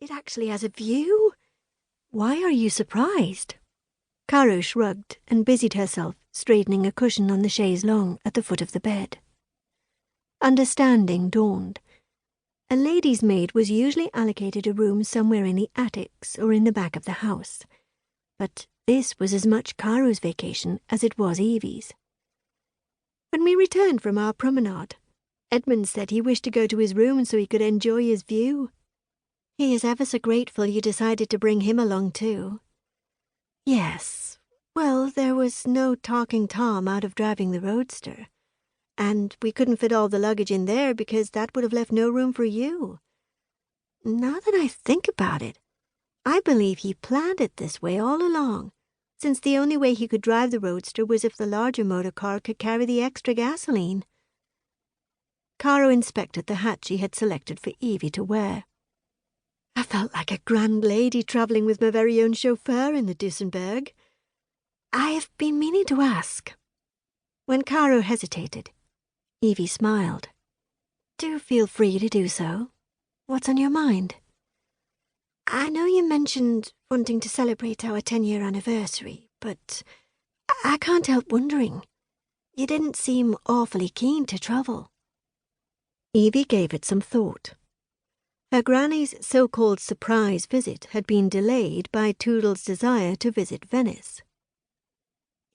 It actually has a view. Why are you surprised? Caro shrugged and busied herself straightening a cushion on the chaise longue at the foot of the bed. Understanding dawned. A lady's maid was usually allocated a room somewhere in the attics or in the back of the house, but this was as much Caro's vacation as it was Evie's. When we returned from our promenade, Edmund said he wished to go to his room so he could enjoy his view. He is ever so grateful you decided to bring him along too. Yes, well, there was no talking Tom out of driving the roadster. And we couldn't fit all the luggage in there because that would have left no room for you. Now that I think about it, I believe he planned it this way all along, since the only way he could drive the roadster was if the larger motor car could carry the extra gasoline. Caro inspected the hat she had selected for Evie to wear. I felt like a grand lady travelling with my very own chauffeur in the Duesenberg. I have been meaning to ask. When Caro hesitated, Evie smiled. Do feel free to do so. What's on your mind? I know you mentioned wanting to celebrate our 10-year anniversary, but I can't help wondering. You didn't seem awfully keen to travel. Evie gave it some thought. Her granny's so-called surprise visit had been delayed by Toodle's desire to visit Venice.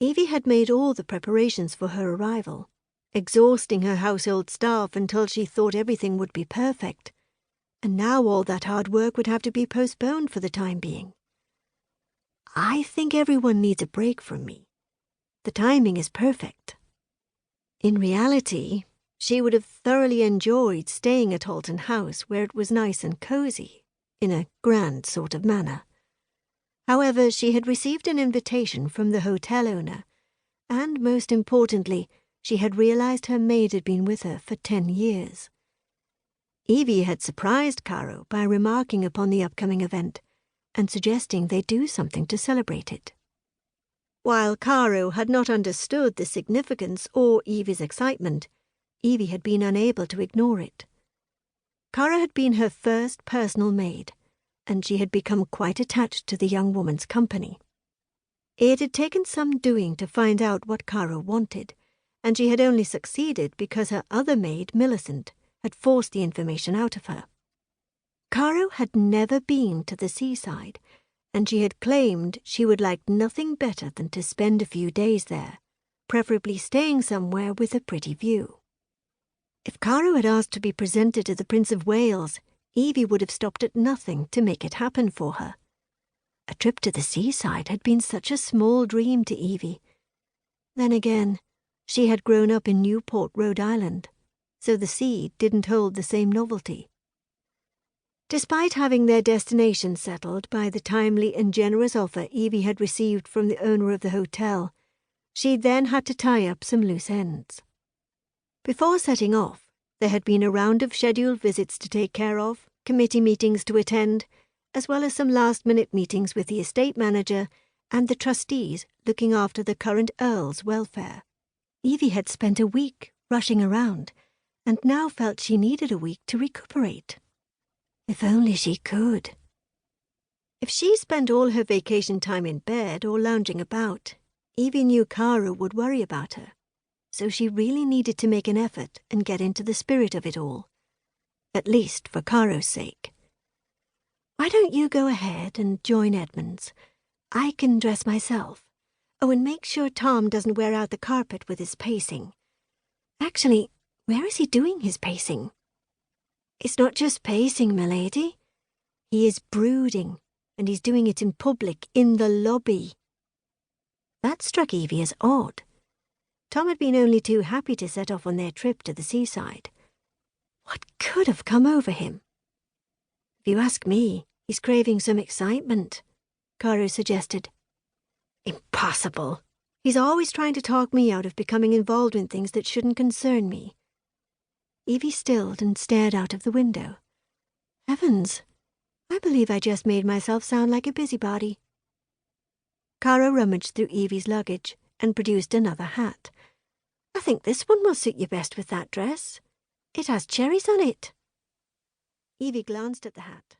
Evie had made all the preparations for her arrival, exhausting her household staff until she thought everything would be perfect, and now all that hard work would have to be postponed for the time being. I think everyone needs a break from me. The timing is perfect. In reality, she would have thoroughly enjoyed staying at Halton House where it was nice and cosy, in a grand sort of manner. However, she had received an invitation from the hotel owner, and most importantly, she had realized her maid had been with her for 10 years. Evie had surprised Caro by remarking upon the upcoming event and suggesting they do something to celebrate it. While Caro had not understood the significance or Evie's excitement, Evie had been unable to ignore it. Caro had been her first personal maid, and she had become quite attached to the young woman's company. It had taken some doing to find out what Caro wanted, and she had only succeeded because her other maid, Millicent, had forced the information out of her. Caro had never been to the seaside, and she had claimed she would like nothing better than to spend a few days there, preferably staying somewhere with a pretty view. If Caro had asked to be presented to the Prince of Wales, Evie would have stopped at nothing to make it happen for her. A trip to the seaside had been such a small dream to Evie. Then again, she had grown up in Newport, Rhode Island, so the sea didn't hold the same novelty. Despite having their destination settled by the timely and generous offer Evie had received from the owner of the hotel, she then had to tie up some loose ends. Before setting off, there had been a round of scheduled visits to take care of, committee meetings to attend, as well as some last-minute meetings with the estate manager and the trustees looking after the current Earl's welfare. Evie had spent a week rushing around, and now felt she needed a week to recuperate. If only she could. If she spent all her vacation time in bed or lounging about, Evie knew Caro would worry about her, so she really needed to make an effort and get into the spirit of it all, at least for Caro's sake. Why don't you go ahead and join Edmund's? I can dress myself. Oh, and make sure Tom doesn't wear out the carpet with his pacing. Actually, where is he doing his pacing? It's not just pacing, milady. He is brooding, and he's doing it in public, in the lobby. That struck Evie as odd. Tom had been only too happy to set off on their trip to the seaside. What could have come over him? If you ask me, he's craving some excitement, Caro suggested. Impossible. He's always trying to talk me out of becoming involved in things that shouldn't concern me. Evie stilled and stared out of the window. Heavens, I believe I just made myself sound like a busybody. Caro rummaged through Evie's luggage and produced another hat. I think this one will suit you best with that dress. It has cherries on it. Evie glanced at the hat